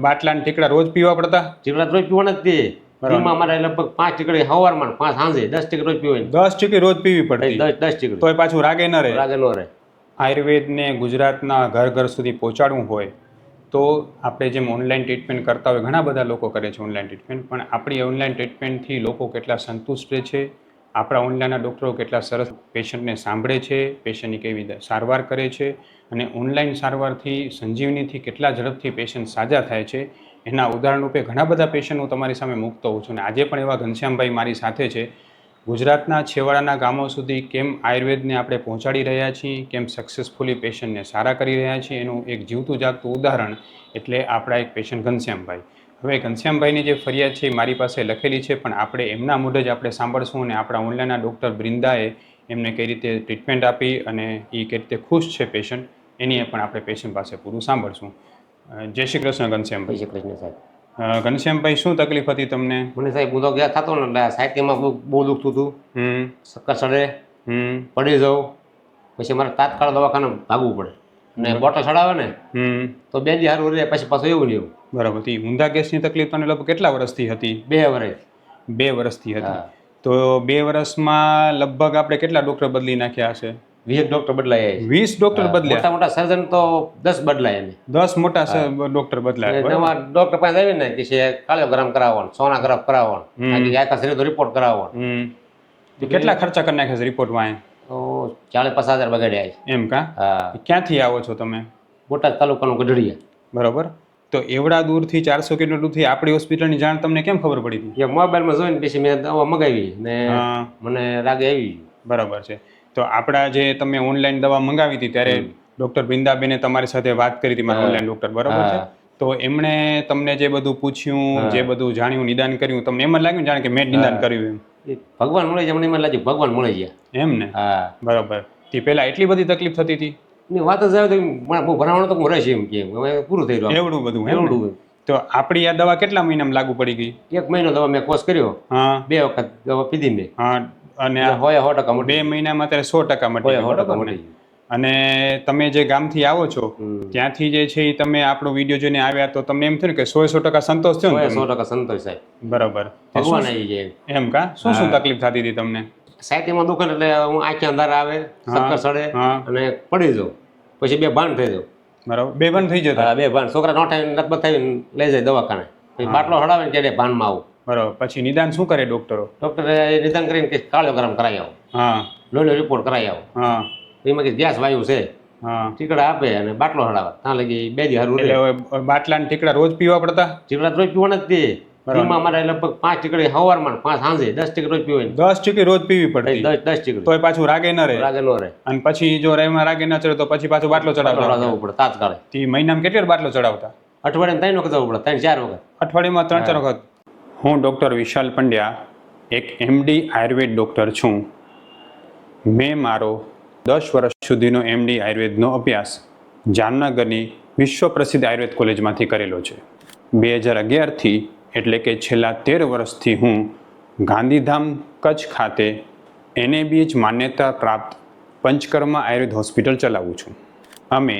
બાટલા ઠીકડા રોજ પીવા પડતા? ટીકડા રોજ પીવાના જ તે. એમાં અમારે લગભગ 5 ટીકડી સવારમાં 5 સાંજે 10 ટીકડી રોજ પીવાય. 10 ટીકી રોજ પીવી પડતી? 10 ટીકડી. તોય પાછું રાગે ન રહે? રાગે ન રહે. આયુર્વેદને ગુજરાતના ઘર ઘર સુધી પહોંચાડવું હોય તો આપણે જેમ ઓનલાઈન ટ્રીટમેન્ટ કરતા હોય, ઘણા બધા લોકો કરે છે ઓનલાઈન ટ્રીટમેન્ટ, પણ આપણી ઓનલાઈન ટ્રીટમેન્ટથી લોકો કેટલા સંતુષ્ટ રહે છે, આપણા ઓનલાઈનના ડૉક્ટરો કેટલા સરસ પેશન્ટને સાંભળે છે, પેશન્ટની કેવી રીતે સારવાર કરે છે, અને ઓનલાઈન સારવારથી સંજીવનીથી કેટલા ઝડપથી પેશન્ટ સાજા થાય છે, એના ઉદાહરણ રૂપે ઘણા બધા પેશન્ટ હું તમારી સામે મૂકતો હોઉં છું. અને આજે પણ એવા ઘનશ્યામભાઈ મારી સાથે છે. ગુજરાતના છેવાડાના ગામો સુધી કેમ આયુર્વેદને આપણે પહોંચાડી રહ્યા છીએ, કેમ સક્સેસફુલી પેશન્ટને સારા કરી રહ્યા છીએ, એનું એક જીવતું જાગતું ઉદાહરણ એટલે આપણા એક પેશન્ટ ઘનશ્યામભાઈ. હવે ઘનશ્યામભાઈની જે ફરિયાદ છે એ મારી પાસે લખેલી છે, પણ આપણે એમના મોઢે જ આપણે સાંભળશું અને આપણા ઓનલાઈનના ડૉક્ટર બ્રિંદાએ એમને કઈ રીતે ટ્રીટમેન્ટ આપી અને એ કઈ રીતે ખુશ છે પેશન્ટ, એની પણ આપણે પેશન્ટ પાસે પૂરું સાંભળશું. જય શ્રી કૃષ્ણ ઘનશ્યામભાઈ. જય શ્રી કૃષ્ણ સાહેબ. ઘનશ્યામભાઈ, શું તકલીફ હતી તમને? મને સાહેબ હું તો ગયા થતો ને એટલે સાહિત્યમાં બહુ દુખતું હતું. ચક્કર ચડે, પડી જાઉં, પછી મારે તાત્કાળ દવાખાને ભાગવું પડે. અને બોટલ ચડાવે ને તો 2 દી સારું રહે, પછી પાછું એવું ને એવું. બરાબર. ઊંધા ગેસની તકલીફ તમને લગભગ કેટલા વર્ષથી હતી? 2 વર્ષ. 2 વર્ષથી હતી. તો 2 વર્ષમાં લગભગ આપણે કેટલા ડૉક્ટર બદલી નાખ્યા હશે? 20 ડૉક્ટર બદલાયા. 20 ડૉક્ટર બદલ્યા? મોટા મોટા સર્જન તો 10 બદલાયા. 10 મોટા ડૉક્ટર બદલાયા. નવા ડૉક્ટર પાસે આવીને કે છે કાર્ડિયોગ્રામ કરાવવાનો, સોનોગ્રાફ કરાવવાનો, આખા શરીરનો રિપોર્ટ કરાવવાનો. કેટલા ખર્ચા કરી નાખ્યા છે રિપોર્ટમાં? તો 40-50 હજાર બગાડ્યા છે. એમ કા? ક્યાંથી આવો છો તમે? બોટાદ તાલુકાનું ગઢડિયા. બરોબર. તો એવડા દૂરથી 400 કિલોમીટર દૂરથી આપણી હોસ્પિટલની જાણ તમને કેમ ખબર પડી હતી? એ મોબાઈલમાં જોઈને પછી મેં દવા મગાવી ને મને રાગે આવી. બરાબર છે. તો આપણા જે તમે ઓનલાઈન દવા મંગાવી હતી ત્યારે ડૉક્ટર બિંદાબેને તમારી સાથે વાત કરી હતી, મારા ઓનલાઈન ડૉક્ટર, બરાબર છે? તો એમણે તમને જે બધું પૂછ્યું, જે બધું જાણ્યું, નિદાન કર્યું, તમને એમ જ લાગ્યું જાણે કે મેં નિદાન કર્યું એમ? ભગવાન મળી જાય, મને એમ લાગ્યું ભગવાન મળી ગયા એમ ને? હા, બરાબર. તે પહેલા એટલી બધી તકલીફ થતી હતી? વાત જ આવે તો ભરાવાનો તો હું રહીશ એમ કે પૂરું થઈ રહ્યું. એવડું બધું? એવડું. તો આપણી આ દવા કેટલા મહિનામાં લાગુ પડી ગઈ? 1 મહિનો દવા મેં કોર્સ કર્યો. હા. 2 વખત દવા પીધી મેં. હા. અને 100% 2 મહિનામાં અત્યારે 100% મટી. અને તમે જે ગામથી આવો છો ત્યાંથી જે છે એ તમે આપણો વિડીયો જોઈને આવ્યા તો તમને એમ થયું ને કે 100% સંતોષ થયો ને? 100% સંતોષ સાહેબ. બરાબર. ભગવાન આવી જાય એમ કા? શું શું તકલીફ થતી હતી તમને? સાહિત્યમાં દુખે એટલે હું આંખે અંધાર આવે, ચક્કર ચડે અને પડી જાઉં, પછી 2 ભાન થઈ જાઉં. બરાબર. 2 ભાન થઈ જતા? 2 ભાન. છોકરા નોઠાવીને લગભગ થઈને લઈ જાય દવાખાને, પછી બાટલો હડાવે ને ત્યારે ભાનમાં આવું. બરાબર. પછી નિદાન શું કરે ડૉક્ટરો? ડૉક્ટરે નિદાન કરીને કે કાર્ડિયોગ્રામ કરાવી આવો. હા. લોહીનો રિપોર્ટ કરાવી આવો. હા. એમાં કે ગેસ વાયુ છે. હા. ટીકડા આપે અને બાટલો હડાવે. ત્યાં લગી 2 દી સારું રહે. એટલે બાટલા ઠીકડા રોજ પીવા પડતા? ટીકડા રોજ પીવાના જ તે. એમાં અમારે લગભગ 5 ટીકડી સવારમાં 5 સાંજે 10 ટીકડી રોજ પીવાય. 10 ટીકડી રોજ પીવી પડતી? 10 ટીકડી. તોય પાછું રાગે ન રહે? રાગે ન રહે. અને પછી જો એમાં રાગે ન ચડે તો પછી પાછું બાટલો ચડાવવા જવું પડે તાત્કાળ. તે મહિનામાં કેટલી વાર બાટલો ચડાવતા? અઠવાડિયામાં 3 વખત જવું પડે, 3-4 વખત. અઠવાડિયામાં 3-4 વખત. હું ડૉક્ટર વિશાલ પંડ્યા, એક MD આયુર્વેદ ડૉક્ટર છું. મેં મારો 10 વર્ષ સુધીનો MD આયુર્વેદનો અભ્યાસ જામનગરની વિશ્વ પ્રસિદ્ધ આયુર્વેદ કોલેજમાંથી કરેલો છે. 2011થી એટલે કે છેલ્લા 13 વર્ષથી હું ગાંધીધામ કચ્છ ખાતે NABH માન્યતા પ્રાપ્ત પંચકર્મા આયુર્વેદ હોસ્પિટલ ચલાવું છું. અમે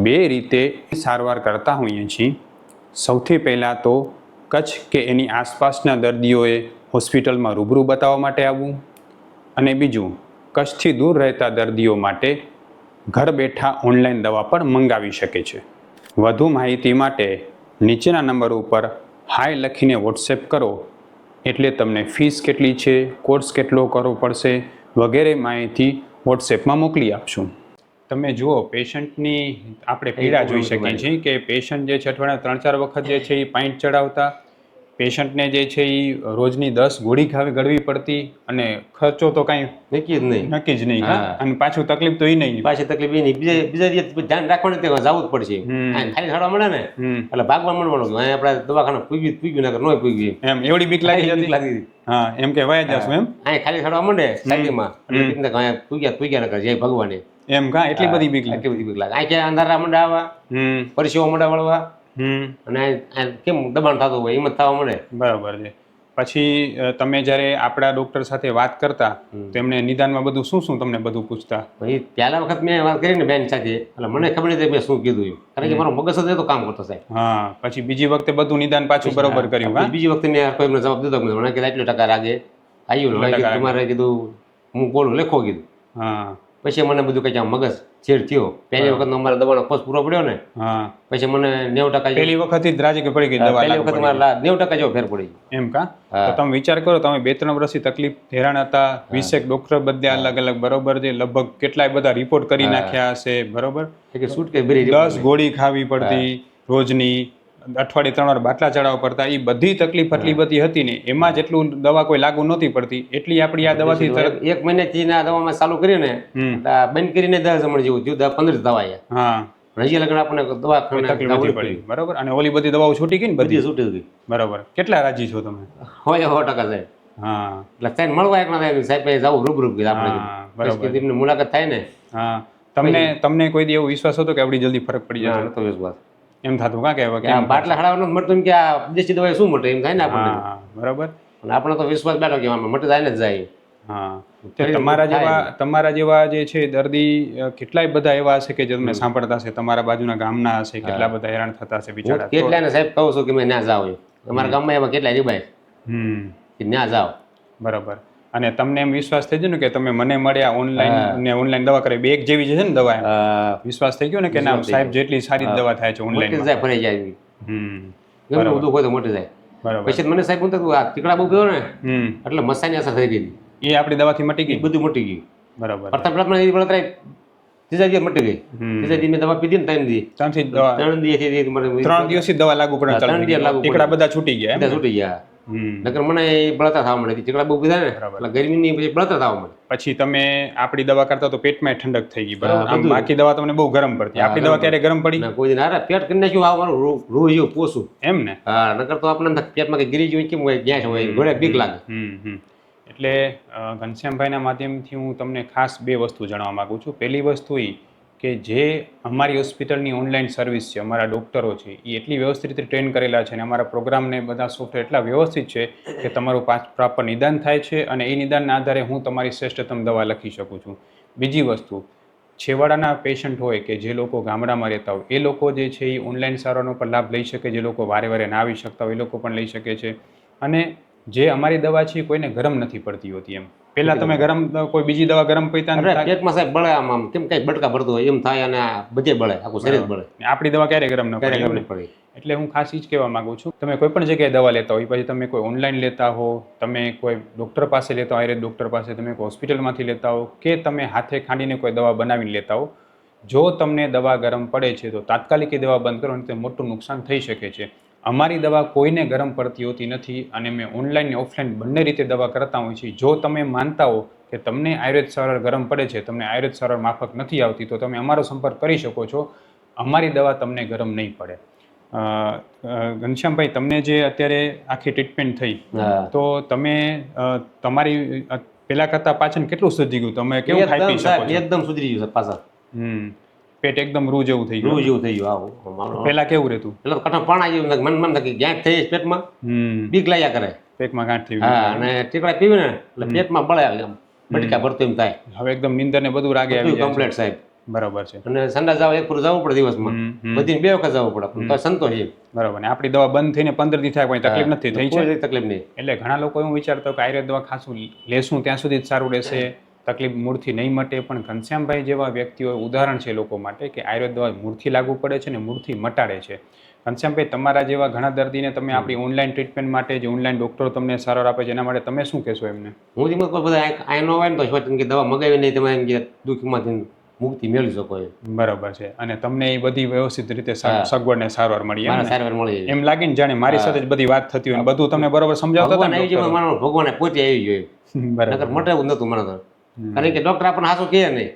2 રીતે સારવાર કરતા હોઈએ છીએ. સૌથી પહેલાં તો કચ્છ કે એની આસપાસના દર્દીઓએ હોસ્પિટલમાં રૂબરૂ બતાવવા માટે આવવું, અને બીજું કચ્છથી દૂર રહેતા દર્દીઓ માટે ઘર બેઠા ઓનલાઈન દવા પણ મંગાવી શકે છે. વધુ માહિતી માટે નીચેના નંબર ઉપર હાય લખીને વોટ્સએપ કરો એટલે તમને ફીસ કેટલી છે, કોર્સ કેટલો કરવો પડશે વગેરે માહિતી વોટ્સએપમાં મોકલી આપશું. તમે જુઓ, પેશન્ટની આપણે પીડા જોઈ શકીએ છીએ કે પેશન્ટ જે છે અઠવાડિયામાં 3-4 વખત જે છે એ પાઇન્ટ ચડાવતા, પેશન્ટને જે છે એ રોજની 10 ગોળી ગળવી પડતી, અને ખર્ચો તો કાંઈ નક્કી જ નહીં. અને પાછું તકલીફ તો એ નહીં. પાછી તકલીફ એ નહીં, બીજા ધ્યાન રાખવાનું તે જવું જ પડશે. ખાલી છાડવા મળે ને એટલે ભાગવા મળવાનું. આપણે દવાખાના પૂગ્યું ના ન પૂગ્યું એમ એવડી બીક લાગી હતી. હા, એમ કે વયા જશું એમ. ખાલી છાડવા મળે સાઈડમાં પૂગ્યા ના કરે જય ભગવાને એમ. કા એટલી બધી બીક લાગે. આંખે અંધારા મંડે આવવા, પરસેવો મંડે વળવા, અને કેમ દબાણ થતું હોય એમ જ થવા મળે. બરાબર છે. પછી તમે જ્યારે આપણા ડૉક્ટર સાથે વાત કરતા તો એમને નિદાનમાં બધું શું શું તમને બધું પૂછતા? પછી પહેલા વખત મેં વાત કરી ને બેન સાથે, એટલે મને ખબર નથી મેં શું કીધું એમ, કારણ કે મારો મગજ જ તો કામ કરતો સાહેબ. હા, પછી બીજી વખતે બધું નિદાન પાછું બરોબર કર્યું? હા, બીજી વખતે મેં કોઈ એમને જવાબ દીધો, મને કીધું એટલું ટકા રાગે આવ્યું ને તમારે કીધું હું બોલું લખો કીધું. હા, પછી મને બધું કઈ મગજ છેડ થયો. પહેલી વખત અમારે દવાનો કોર્સ પૂરો પડ્યો ને, હા, પછી મને 90% પહેલી વખત જ રાજી કે પડી ગઈ દવા? પહેલી વખત મારે 90% જેવો ફેર પડી એમ કા? તો તમે વિચાર કરો, તમે 2-3 વર્ષથી તકલીફ હેરાન હતા, 20 ડોક્ટર બધા અલગ અલગ, બરોબર છે, લગભગ કેટલાય બધા રિપોર્ટ કરી નાખ્યા હશે, બરોબર? કે છૂટ કે બરી 10 ગોળી ખાવી પડતી રોજની, અઠવાડિયે 3 વાર બાટલા ચડાવવા પડતા, એ બધી તકલીફ એટલી બધી હતી ને, એમાં જેટલું દવા કોઈ લાગુ નહોતી પડતી એટલી આપણી આ દવાથી 1 મહિનાથી આ દવામાં ચાલુ કરી ને, બંધ કરીને 10 જમણ જેવું થયું, 15 દવા આવ્યા. હા, હજી લગન આપણે દવા તકલીફ નથી પડી, બરોબર? અને ઓલી બધી દવાઓ છૂટી ગઈ ને બધી? છૂટી ગઈ, બરોબર. કેટલા રાજી છો તમે? હોય 100% સાહેબ. હા, એટલે સાહેબ મળવા એક ના થાય સાહેબ જવું રૂબરૂ કીધું આપણે, બરોબર, એમની મુલાકાત થાય ને. હા, તમને કોઈ દી એવો વિશ્વાસ હતો કે આપણી જલ્દી ફરક પડી જશે? નતો વિશ્વાસ. એમ થતું કા કે બાટલા ખડાવવાનું મળતું એમ કે આ દેશી દવા શું મટે એમ થાય ને આપણને. હા, બરોબર. અને આપણે તો વિશ્વાસ બેઠો કે આમાં મટી જાય ને જ જાય. હા, તમારા જેવા જે છે દર્દી કેટલાય બધા એવા હશે કે જે તમને સાંભળતા હશે, તમારા બાજુના ગામના હશે, કેટલા બધા હેરાન થતા હશે બિચારા. કેટલાને સાહેબ કહું છું કે મેં ના જાવ, અમારા ગામમાં એવા કેટલાય રીબાય કે ના જાવ. બરોબર. અને તમને એમ વિશ્વાસ થઈ ગયો ને કે તમે મને મળ્યા ઓનલાઈન ને ઓનલાઈન દવા કરે, બે એક જેવી છે ને દવા, વિશ્વાસ થઈ ગયો ને કે ના સાહેબ જેટલી સારી દવા થાય છે ઓનલાઈન જાય ફરી જાય. ગમે બધું હોય તો મોટી જાય. બરાબર. પછી મને સાહેબ હું તો આ ટીકડા બહુ પીધો ને એટલે મસાની અસર થઈ ગઈ, એ આપણી દવાથી મટી ગઈ, બધું મટી ગયું. બરાબર. પ્રથમ પ્રથમ એ બળતરા ત્રીજા દિવસ મટી ગઈ. ત્રીજા દિવસ મેં દવા પીધી ને 3 દિવસ 3 દિવસથી દવા લાગુ પડે, 3 દિવસ લાગુ ટીકડા બધા છૂટી ગયા, બધા છૂટી ગયા. નકર મને બળતરા થવા મળે, ટીકડા બહુ પીધા ને એટલે ગરમીની પછી બળતરા થવા મળે. પછી તમે આપણી દવા કરતા તો પેટમાં ઠંડક થઈ ગઈ, બરાબર? આમ બાકી દવા તમને બહુ ગરમ પડતી, આપણી દવા ક્યારે ગરમ પડી? કોઈ દિન અરે પેટ કરી નાખ્યું, આ મારું રૂહ જેવું પોસું એમ ને? હા, નકર તો આપણે પેટમાં કઈ ગીરી જેવું કેમ હોય, ગેસ હોય, ઘોડે બીક લાગે. એટલે ઘનશ્યામભાઈના માધ્યમથી હું તમને ખાસ 2 વસ્તુ જણાવવા માગું છું. પહેલી વસ્તુ એ કે જે અમારી હોસ્પિટલની ઓનલાઈન સર્વિસ છે, અમારા ડૉક્ટરો છે એ એટલી વ્યવસ્થિત રીતે ટ્રેન કરેલા છે અને અમારા પ્રોગ્રામને બધા સોફ્ટવેર એટલા વ્યવસ્થિત છે કે તમારું પ્રોપર નિદાન થાય છે અને એ નિદાનના આધારે હું તમારી શ્રેષ્ઠતમ દવા લખી શકું છું. બીજી વસ્તુ, છેવાડાના પેશન્ટ હોય કે જે લોકો ગામડામાં રહેતા હોય એ લોકો જે છે એ ઓનલાઈન સારવારનો પણ લાભ લઈ શકે, જે લોકો વારે વારે ના આવી શકતા હોય એ લોકો પણ લઈ શકે છે. અને જે અમારી દવા છે કોઈને ગરમ નથી પડતી હોતી. એમ પહેલા તમે ગરમ કોઈ બીજી દવા ગરમ પીતા ને પેટમાં સાહેબ બળે, આમ કેમ કઈ બટકા ભરતો હોય એમ થાય અને બધે બળે, આખું શરીર બળે. આપણી દવા ક્યારે ગરમ ન પડે. એટલે હું ખાસ જ કહેવા માંગુ છું, તમે કોઈ પણ જગ્યાએ દવા લેતા હોય, પછી તમે કોઈ ઓનલાઈન લેતા હો, તમે કોઈ ડૉક્ટર પાસે લેતા હો, આયુર્વેદ ડૉક્ટર પાસે, તમે કોઈ હોસ્પિટલમાંથી લેતા હો કે તમે હાથે ખાંડીને કોઈ દવા બનાવીને લેતા હો, જો તમને દવા ગરમ પડે છે તો તાત્કાલિક એ દવા બંધ કરો, અને તે મોટું નુકસાન થઈ શકે છે. અમારી દવા કોઈને ગરમ પડતી હોતી નથી અને મેં ઓનલાઈન ને ઓફલાઈન બંને રીતે દવા કરતા હોઈએ છીએ. જો તમે માનતા હો કે તમને આયુર્વેદ સારવાર ગરમ પડે છે, તમને આયુર્વેદ સારવાર માફક નથી આવતી, તો તમે અમારો સંપર્ક કરી શકો છો. અમારી દવા તમને ગરમ નહીં પડે. ઘનશ્યામભાઈ, તમને જે અત્યારે આખી ટ્રીટમેન્ટ થઈ, તો તમે તમારી પેલા કરતા પાછળ કેટલું સુધરી ગયું? તમે કેવું ખાઈ પી શકો છો? એકદમ સુધરી ગયું પાછળ. પેટ એકદમ રૂ જેવું થઈ ગયું. રૂ જેવું થઈ ગયું. પેલા કેવું રહેતું? પેલા કટા પાણા જેવું, મન થકી ગાંઠ થઈ પેટમાં, બીક લાગ્યા કરે, પેટમાં ગાંઠ થઈ. હા, અને ટીકડા પીવે ને એટલે પેટમાં બળે, બટકા ભરતો એમ થાય. હવે એકદમ નીંદર ને બધું રાગે આવી જાય. કમ્પ્લીટ સાહેબ. બરાબર છે. અને સંડા જાવ એક પૂરું જવું પડે દિવસમાં, બધી 2 વખત જવું પડે, તો સંતોષ છે. બરાબર. ને આપણી દવા બંધ થઈને 15 દી થાય, કોઈ તકલીફ નથી થઈ છે? તકલીફ નહીં. એટલે ઘણા લોકો એવું વિચારતા કે આયુર્વેદ દવા ખાસું લેશું ત્યાં સુધી જ સારું રહેશે, તકલીફ મૂળથી નહીં મટે. પણ ઘનશ્યામભાઈ જેવા વ્યક્તિઓ ઉદાહરણ છે લોકો માટે કે આયુર્વેદ દવા મૂળથી લાગુ પડે છે ને મૂળથી મટાડે છે. ઘનશ્યામભાઈ, તમારા જેવા ઘણા દર્દીને તમે આપણી ઓનલાઈન ટ્રીટમેન્ટ માટે જે ઓનલાઈન ડૉક્ટરો તમને સારવાર આપે છે એના માટે તમે શું કહેશો એમને? હું જેમ બધા આ ન હોય ને તો કે દવા મગાવી નહીં, તમે એમ કે દુઃખમાંથી મુક્તિ મેળવી શકો. બરાબર છે. અને તમને એ બધી વ્યવસ્થિત રીતે સગવડ ને સારવાર મળી? સારવાર મળી એમ લાગે ને જાણે મારી સાથે જ બધી વાત થતી હોય, બધું તમને બરોબર સમજાવતા હતા. ભગવાને પોતે આવી જોઈએ, બરાબર મટે એવું નતું મને તો. કારણ કે ડોક્ટર આપણને હાસું કહે નહીં,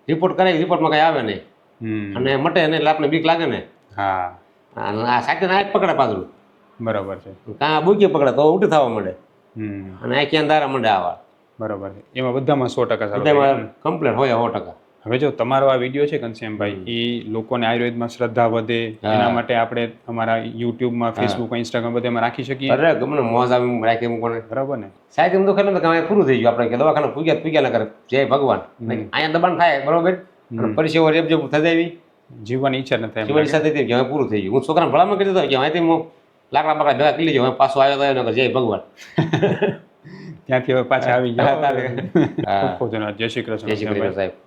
રિપોર્ટ કરાવી, રિપોર્ટમાં કઈ આવે નહીં અને મટે નહીં એટલે આપણે બીક લાગે ને. હા, આ સાથે ના પકડે પાછું. બરાબર છે. કાં બુકી પકડે તો ઉલટી થવા મળે અને આખી અંધારા મળે આવા. બરાબર છે. એમાં બધામાં 100% કમ્પ્લીટ હોય 100%. હવે જો તમારો આ વિડીયો છે ઘનશ્યામભાઈ એ લોકોને આયુર્વેદમાં શ્રદ્ધા વધે એના માટે આપણે અમારા યુટ્યુબમાં ફેસબુક ઇન્સ્ટાગ્રામ બધેમાં રાખી શકીએ. અરે ગમને મોજ આવી રાખે એમ કોને બરાબર ને? સાહેબ એમ તો ખરે ને કે પૂરું થઈ ગયું આપણે કે દવાખાના પૂગ્યા ના કરે જય ભગવાન અહીંયા દબાણ થાય બરોબર પરિસેવા રેપ જેવું થઈ જાય જીવવાની ઈચ્છા ન થાય. જીવનની સાથે કે હવે પૂરું થઈ ગયું. હું છોકરાને ભલામણ કરી દીધો કે અહીંથી હું લાકડા બાકડા ભેગા કરી લેજો હવે પાછો આવ્યો તો જય ભગવાન ત્યાંથી હવે પાછા આવી ગયા. હા. ખૂબ ખૂબ ધન્યવાદ. જય શ્રી કૃષ્ણ. જય શ્રી કૃષ્ણ સાહેબ.